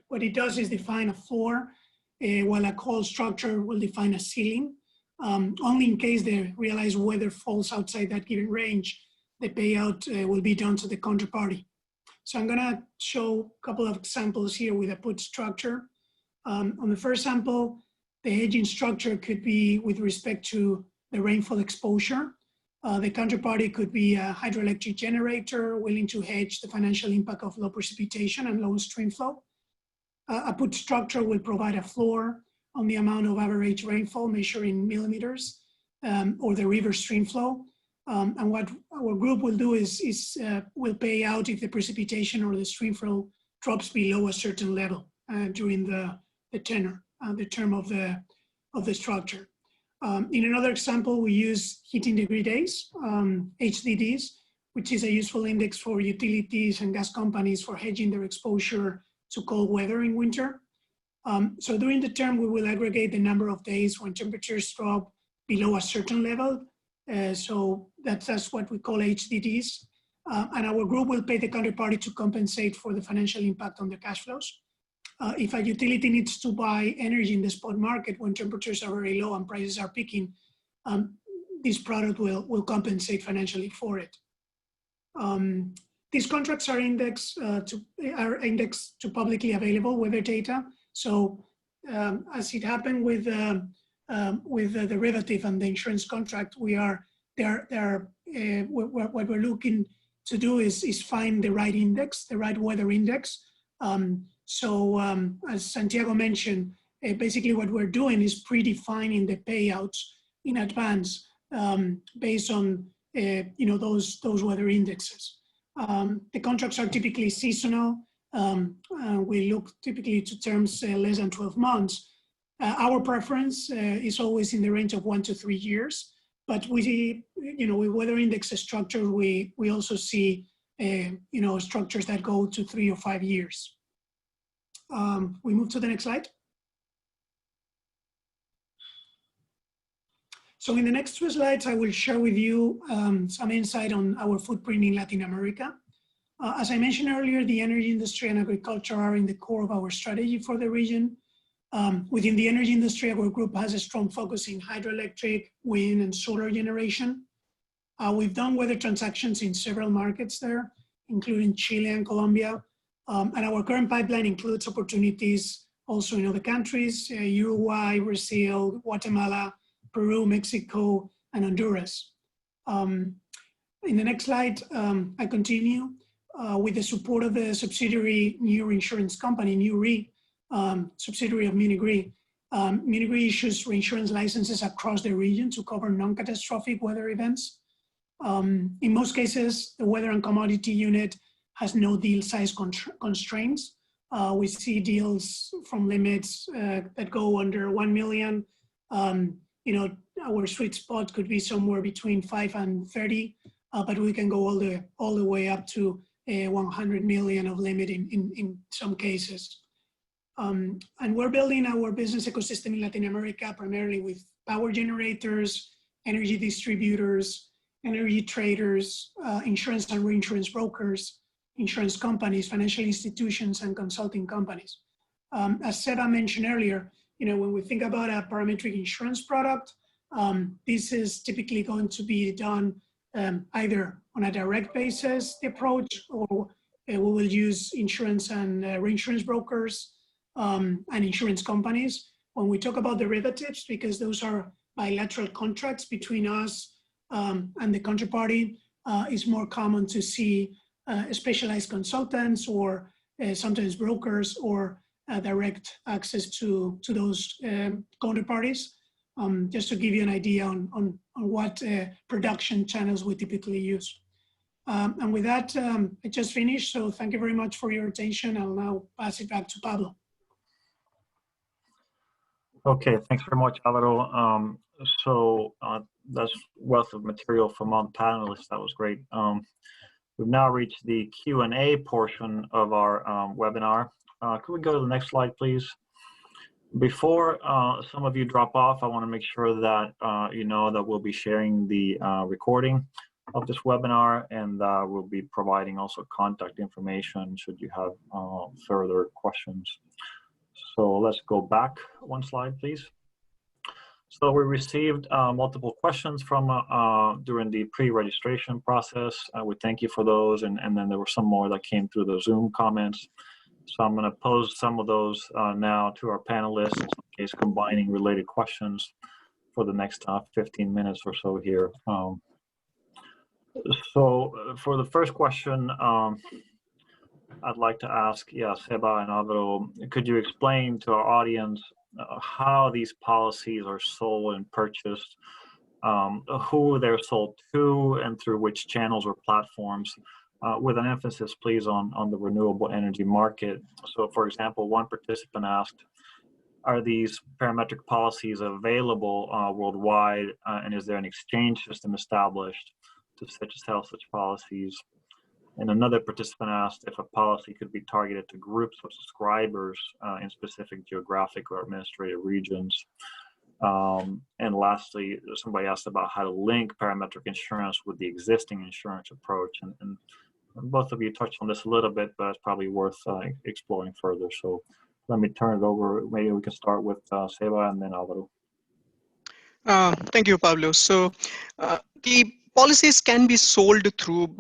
Speaker 4: what it does is define a floor, while a call structure will define a ceiling. Only in case the realized weather falls outside that given range, the payout will be done to the counterparty. So I'm gonna show a couple of examples here with a put structure. On the first sample, the hedging structure could be with respect to the rainfall exposure. The counterparty could be a hydroelectric generator willing to hedge the financial impact of low precipitation and low stream flow. A put structure will provide a floor on the amount of average rainfall measured in millimeters or the river stream flow. And what our group will do is will pay out if the precipitation or the stream flow drops below a certain level during the tenor, the term of the structure. In another example, we use heating degree days, HDDs, which is a useful index for utilities and gas companies for hedging their exposure to cold weather in winter. So during the term, we will aggregate the number of days when temperatures drop below a certain level. So that's what we call HDDs. And our group will pay the counterparty to compensate for the financial impact on the cash flows. If a utility needs to buy energy in the spot market when temperatures are very low and prices are peaking, this product will compensate financially for it. These contracts are indexed to publicly available weather data. So as it happened with the derivative and the insurance contract, what we're looking to do is find the right index, the right weather index. So as Santiago mentioned, basically what we're doing is predefining the payouts in advance based on those weather indexes. The contracts are typically seasonal. We look typically to terms less than 12 months. Our preference is always in the range of 1 to 3 years. But we, with weather index structure, we also see structures that go to 3 or 5 years. We move to the next slide. So in the next 2 slides, I will share with you some insight on our footprint in Latin America. As I mentioned earlier, the energy industry and agriculture are in the core of our strategy for the region. Within the energy industry, our group has a strong focus in hydroelectric, wind, and solar generation. We've done weather transactions in several markets there, including Chile and Colombia. And our current pipeline includes opportunities also in other countries, Uruguay, Brazil, Guatemala, Peru, Mexico, and Honduras. In the next slide, I continue with the support of the subsidiary new reinsurance company, MunichRe, subsidiary of MunichRe. MunichRe issues reinsurance licenses across the region to cover non-catastrophic weather events. In most cases, the weather and commodity unit has no deal size constraints. We see deals from limits that go under 1 million. Our sweet spot could be somewhere between 5 and 30, but we can go all the way up to 100 million of limit in some cases. And we're building our business ecosystem in Latin America primarily with power generators, energy distributors, energy traders, insurance and reinsurance brokers, insurance companies, financial institutions, and consulting companies. As Seba mentioned earlier, when we think about a parametric insurance product, this is typically going to be done either on a direct basis, the approach, or we will use insurance and reinsurance brokers and insurance companies. When we talk about derivatives, because those are bilateral contracts between us and the counterparty, it's more common to see specialized consultants or sometimes brokers or direct access to those counterparties, just to give you an idea on what production channels we typically use. And with that, I just finished, so thank you very much for your attention. I'll now pass it back to Pablo.
Speaker 1: Okay, thanks very much, Alvaro. So that's wealth of material from all panelists. That was great. We've now reached the Q&A portion of our webinar. Could we go to the next slide, please? Before some of you drop off, I want to make sure that you know that we'll be sharing the recording of this webinar, and we'll be providing also contact information should you have further questions. So let's go back one slide, please. So we received multiple questions from during the pre-registration process. We thank you for those, and then there were some more that came through the Zoom comments. So I'm going to pose some of those now to our panelists, in case combining related questions for the next 15 minutes or so here. So for the first question, I'd like to ask, Seba and Alvaro, could you explain to our audience how these policies are sold and purchased, who they're sold to, and through which channels or platforms, with an emphasis, please, on the renewable energy market. So, for example, one participant asked, are these parametric policies available worldwide, and is there an exchange system established to sell such policies? And another participant asked if a policy could be targeted to groups of subscribers in specific geographic or administrative regions. And lastly, somebody asked about how to link parametric insurance with the existing insurance approach. And both of you touched on this a little bit, but it's probably worth exploring further. So let me turn it over. Maybe we can start with Seba and then Alvaro.
Speaker 3: Thank you, Pablo. So the policies can be sold through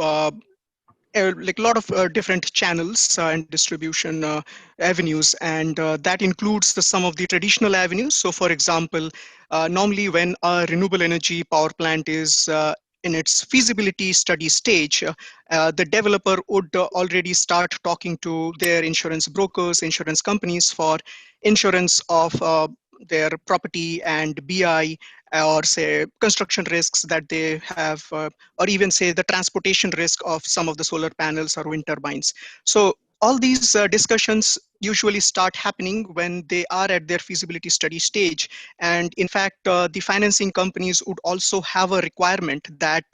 Speaker 3: like a lot of different channels and distribution avenues, and that includes some of the traditional avenues. So for example, normally when a renewable energy power plant is in its feasibility study stage, the developer would already start talking to their insurance brokers, insurance companies for insurance of their property and BI, or say construction risks that they have, or even say the transportation risk of some of the solar panels or wind turbines. So all these discussions usually start happening when they are at their feasibility study stage. And in fact, the financing companies would also have a requirement that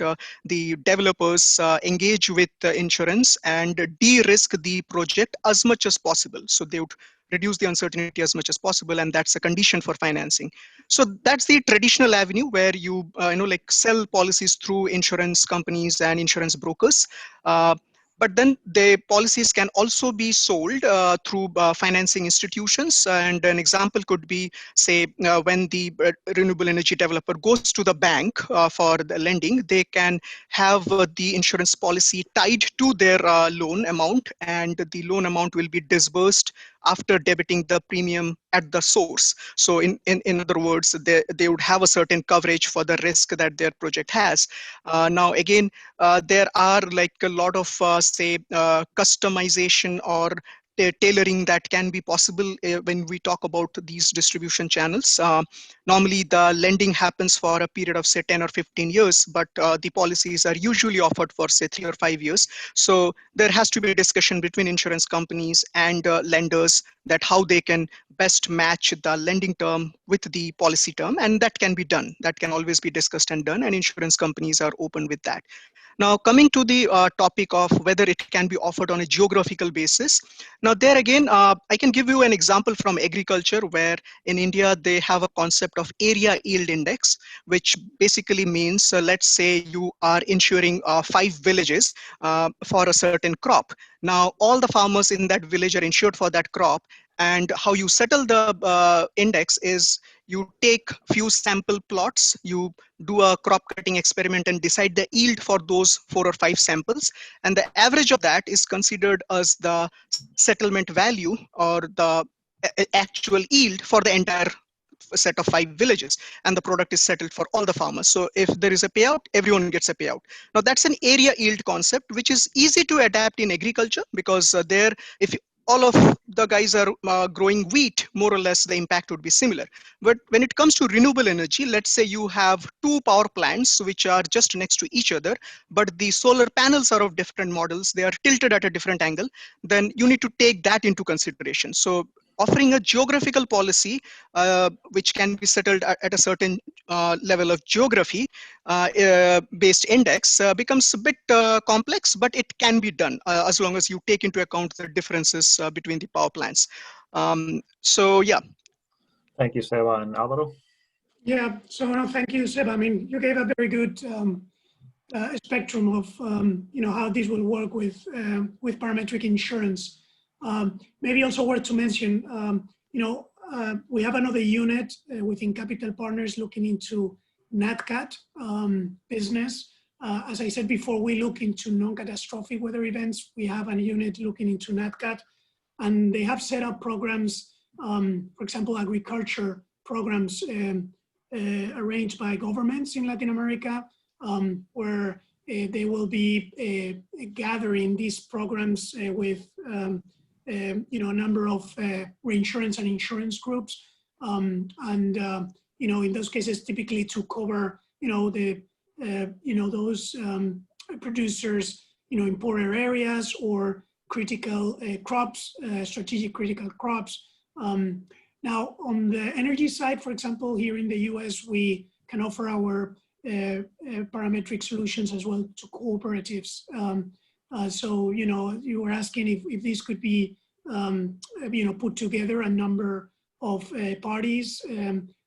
Speaker 3: the developers engage with insurance and de-risk the project as much as possible. So they would reduce the uncertainty as much as possible, and that's a condition for financing. So that's the traditional avenue where you like sell policies through insurance companies and insurance brokers. But then the policies can also be sold through financing institutions. And an example could be, say, when the renewable energy developer goes to the bank for the lending, they can have the insurance policy tied to their loan amount, and the loan amount will be disbursed after debiting the premium at the source. So in other words, they would have a certain coverage for the risk that their project has. Now, again, there are like a lot of, say, customization or tailoring that can be possible when we talk about these distribution channels. Normally, the lending happens for a period of, say, 10 or 15 years, but the policies are usually offered for, say, 3 or 5 years. So there has to be a discussion between insurance companies and lenders that how they can best match the lending term with the policy term, and that can be done. That can always be discussed and done, and insurance companies are open with that. Now, coming to the topic of whether it can be offered on a geographical basis. Now, there again, I can give you an example from agriculture, where in India, they have a concept of area yield index, which basically means, let's say you are insuring 5 villages for a certain crop. Now, all the farmers in that village are insured for that crop. And how you settle the index is you take few sample plots, you do a crop cutting experiment and decide the yield for those 4 or 5 samples. And the average of that is considered as the settlement value or the actual yield for the entire set of 5 villages, and the product is settled for all the farmers. So if there is a payout, everyone gets a payout. Now that's an area yield concept, which is easy to adapt in agriculture, because there, if all of the guys are growing wheat, more or less the impact would be similar. But when it comes to renewable energy, let's say you have 2 power plants which are just next to each other, but the solar panels are of different models, they are tilted at a different angle, then you need to take that into consideration. So offering a geographical policy which can be settled at a certain level of geography based index becomes a bit complex, but it can be done as long as you take into account the differences between the power plants. So yeah.
Speaker 1: Thank you, Seba. And Alvaro?
Speaker 4: Yeah, so no, thank you, Seba. I mean, you gave a very good spectrum of how this will work with parametric insurance. Maybe also worth to mention, we have another unit within Capital Partners looking into NatCat business. As I said before, we look into non-catastrophic weather events. We have a unit looking into NatCat, and they have set up programs, for example, agriculture programs arranged by governments in Latin America, where they will be gathering these programs with a number of reinsurance and insurance groups, in those cases, typically to cover those producers in poorer areas or critical crops, strategic critical crops. Now, on the energy side, for example, here in the US, we can offer our parametric solutions as well to cooperatives. So, you were asking if this could be, put together a number of parties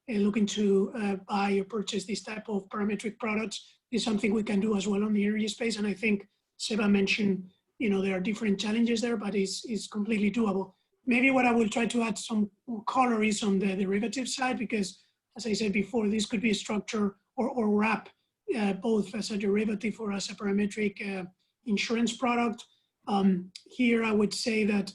Speaker 4: looking to buy or purchase this type of parametric products. Is something we can do as well on the energy space. And I think Seba mentioned, there are different challenges there, but it's completely doable. Maybe what I will try to add some more color is on the derivative side, because as I said before, this could be a structure or wrap both as a derivative or as a parametric insurance product. Here, I would say that,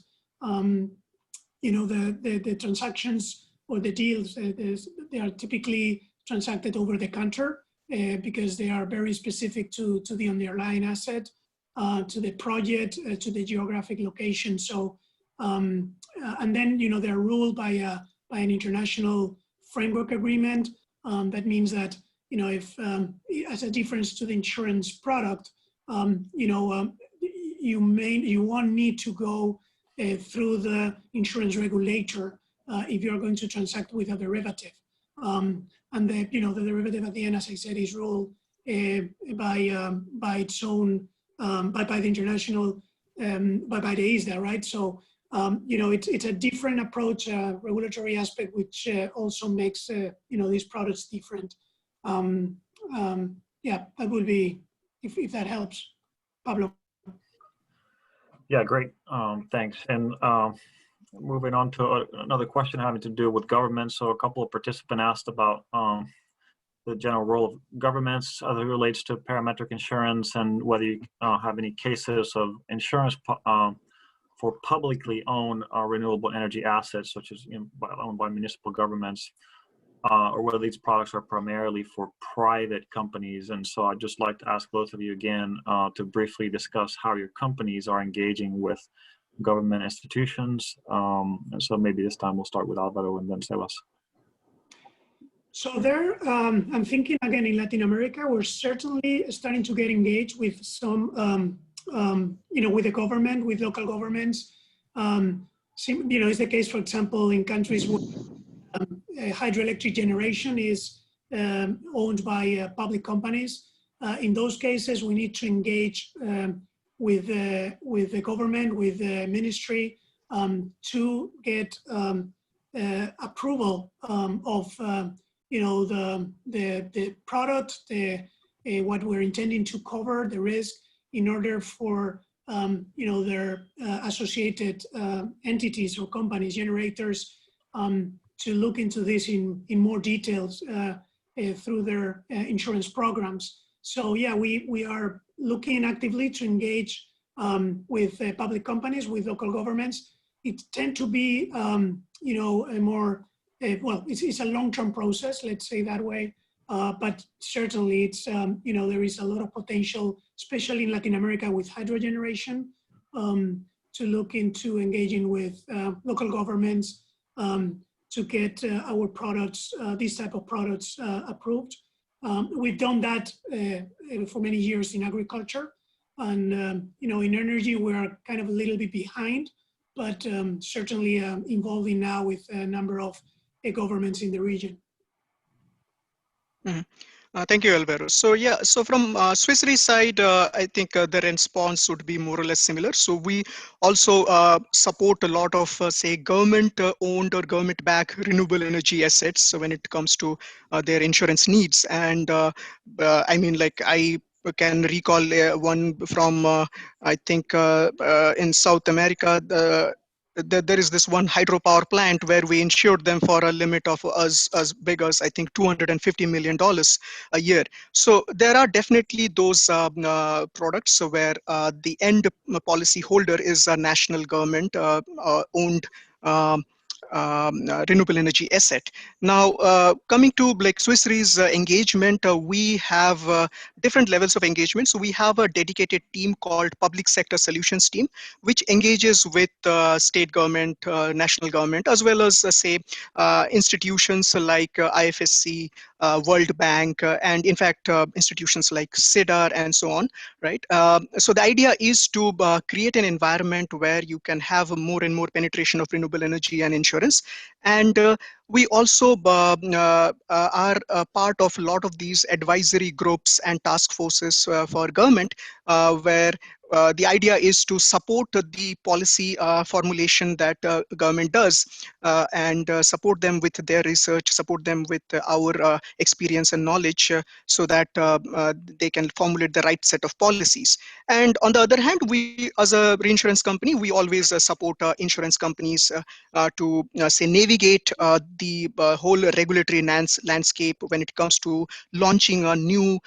Speaker 4: the transactions or the deals, they are typically transacted over the counter because they are very specific to the underlying asset, to the project, to the geographic location. So, and then, they're ruled by an international framework agreement. That means that, if as a difference to the insurance product, you won't need to go through the insurance regulator if you're going to transact with a derivative. And the derivative at the end, as I said, is ruled by its own, by the international, by the ISDA, right? So, it's a different approach, regulatory aspect, which also makes, these products different. Yeah, that would be, if that helps. Pablo.
Speaker 1: Yeah, great. Thanks. And moving on to another question having to do with government. So a couple of participants asked about the general role of governments as it relates to parametric insurance, and whether you have any cases of insurance for publicly owned renewable energy assets, such as owned by municipal governments, or whether these products are primarily for private companies. And so I'd just like to ask both of you again to briefly discuss how your companies are engaging with government institutions. And so maybe this time we'll start with Alvaro and then Sebas.
Speaker 4: So there, I'm thinking again in Latin America, we're certainly starting to get engaged with some, with the government, with local governments. It's the case, for example, in countries where hydroelectric generation is owned by public companies. In those cases, we need to engage with the government, with the ministry, to get approval of the product, what we're intending to cover, the risk, in order for their associated entities or companies, generators, to look into this in more details through their insurance programs. So yeah, we are looking actively to engage with public companies, with local governments. It tend to be, a more, it's a long-term process, let's say that way. But certainly it's, there is a lot of potential, especially in Latin America with hydro generation, to look into engaging with local governments to get our products, these type of products approved. We've done that for many years in agriculture, and in energy we are kind of a little bit behind, but certainly involving now with a number of governments in the region.
Speaker 3: Mhm. Thank you, Alvaro. So yeah, so from SwissRe side, I think the response would be more or less similar. So we also support a lot of, say, government-owned or government-backed renewable energy assets. So when it comes to their insurance needs, and I mean, like I can recall one from I think in South America. There is this one hydropower plant where we insured them for a limit of as big as I think $250 million a year. So there are definitely those products where the end policy holder is a national government owned renewable energy asset. Now, coming to like SwissRe's engagement, we have different levels of engagement. So we have a dedicated team called Public Sector Solutions Team, which engages with state government, national government, as well as say institutions like IFSC, World Bank, and in fact institutions like CEADIR and so on, right? So the idea is to create an environment where you can have more and more penetration of renewable energy and insurance. And we also are a part of a lot of these advisory groups and task forces for government, where the idea is to support the policy formulation that government does and support them with their research, support them with our experience and knowledge so that they can formulate the right set of policies. And on the other hand, we as a reinsurance company, we always support insurance companies to say navigate the whole regulatory landscape when it comes to launching a new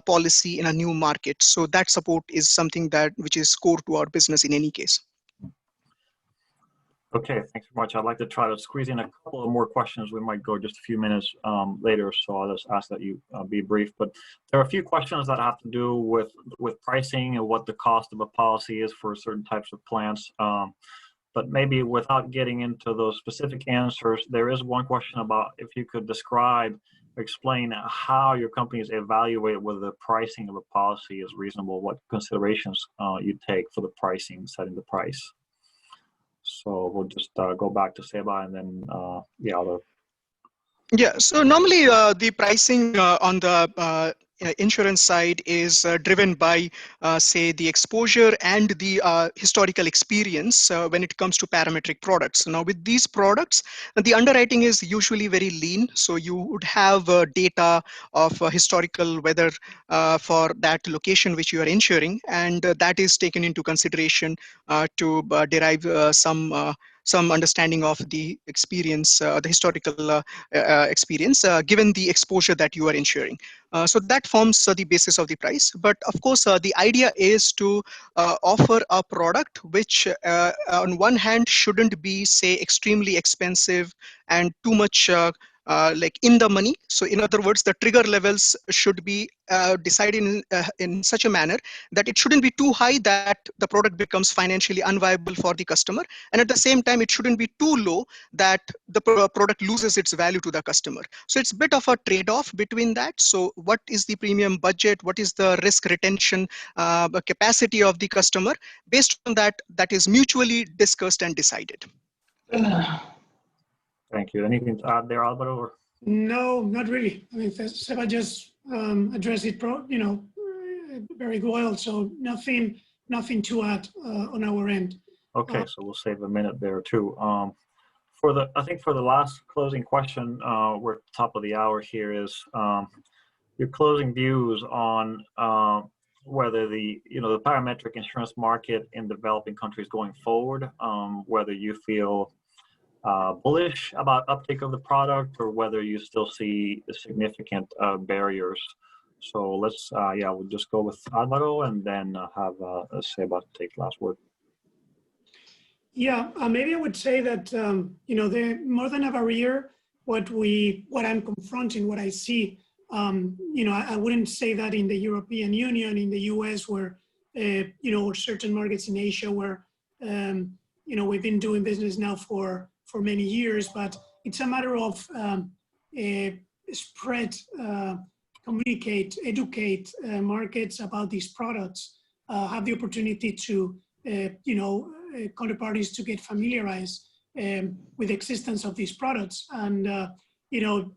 Speaker 3: policy in a new market. So that support is something that which is core to our business in any case.
Speaker 1: Okay, thanks very much. I'd like to try to squeeze in a couple of more questions. We might go just a few minutes later, so I'll just ask that you be brief. But there are a few questions that have to do with pricing and what the cost of a policy is for certain types of plans. But maybe without getting into those specific answers, there is one question about if you could explain how your companies evaluate whether the pricing of a policy is reasonable, what considerations you take for the pricing, setting the price. So we'll just go back to Seba and then
Speaker 3: Yeah, so normally the pricing on the insurance side is driven by, say, the exposure and the historical experience when it comes to parametric products. Now, with these products, the underwriting is usually very lean. So you would have data of historical weather for that location which you are insuring, and that is taken into consideration to derive some understanding of the experience, the historical experience, given the exposure that you are insuring. So that forms the basis of the price. But of course, the idea is to offer a product which on one hand shouldn't be, say, extremely expensive and too much like in the money. So in other words, the trigger levels should be decided in such a manner that it shouldn't be too high that the product becomes financially unviable for the customer. And at the same time, it shouldn't be too low that the product loses its value to the customer. So it's a bit of a trade-off between that. So what is the premium budget? What is the risk retention capacity of the customer? Based on that, that is mutually discussed and decided.
Speaker 1: Thank you. Anything to add there, Alvaro?
Speaker 4: No, not really. I mean, Seba just addressed it, very well. So nothing to add on our end.
Speaker 1: Okay, so we'll save a minute there too. I think for the last closing question, we're at the top of the hour here, is your closing views on whether the parametric insurance market in developing countries going forward, whether you feel bullish about uptake of the product or whether you still see significant barriers. So let's, we'll just go with Alvaro and then have Seba take the last word.
Speaker 4: Yeah, maybe I would say that, the more than a barrier, what I'm confronting, what I see, I wouldn't say that in the European Union, in the US, where, or certain markets in Asia where, we've been doing business now for many years, but it's a matter of spread, communicate, educate markets about these products, have the opportunity to, counterparties to get familiarized with the existence of these products. And, you know,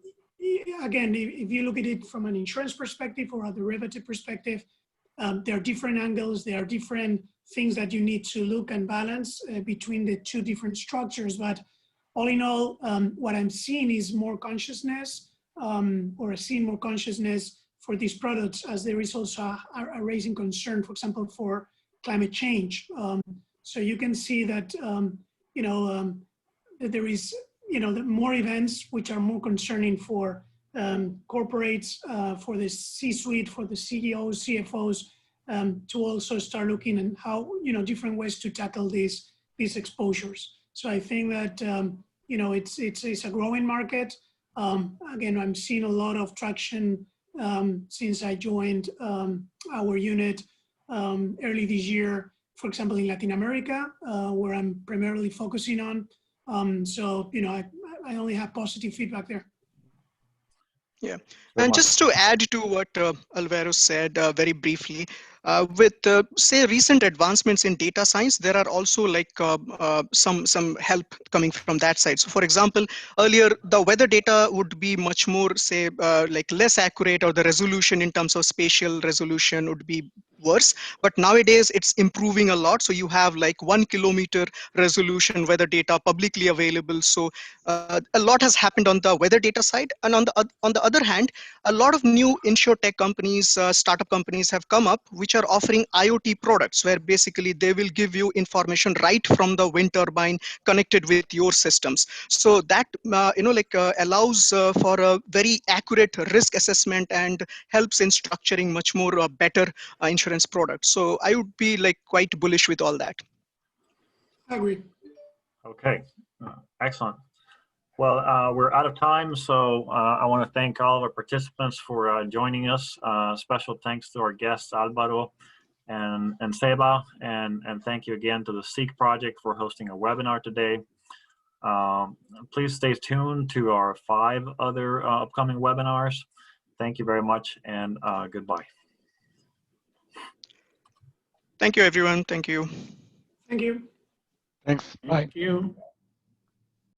Speaker 4: again, if you look at it from an insurance perspective or a derivative perspective, there are different angles, there are different things that you need to look and balance between the two different structures. But all in all, what I'm seeing is more consciousness, or seeing more consciousness for these products, as there is also a raising concern, for example, for climate change. So you can see that, you know, that there is, you know, more events which are more concerning for corporates, for the C-suite, for the CEOs, CFOs, to also start looking at how, you know, different ways to tackle these exposures. So I think that, you know, it's a growing market. Again, I'm seeing a lot of traction since I joined our unit early this year, for example, in Latin America, where I'm primarily focusing on. So, you know, I only have positive feedback there.
Speaker 3: Yeah, and just to add to what Alvaro said very briefly, with say recent advancements in data science, there are also like some help coming from that side. So for example, earlier the weather data would be much more say like less accurate, or the resolution in terms of spatial resolution would be worse, but nowadays it's improving a lot. So you have like 1 kilometer resolution weather data publicly available. So a lot has happened on the weather data side. And on the other hand, a lot of new insurtech companies, startup companies have come up, which are offering IoT products, where basically they will give you information right from the wind turbine connected with your systems. So that you know, like allows for a very accurate risk assessment and helps in structuring much more better insurance products. So I would be like quite bullish with all that.
Speaker 4: I agree.
Speaker 1: Okay, excellent. Well, we're out of time, so I want to thank all of our participants for joining us. Special thanks to our guests, Alvaro and Seba, and thank you again to the SEEK project for hosting a webinar today. Please stay tuned to our 5 other upcoming webinars. Thank you very much, and goodbye.
Speaker 3: Thank you, everyone. Thank you.
Speaker 4: Thank you.
Speaker 2: Thanks. Bye.
Speaker 1: Thank you.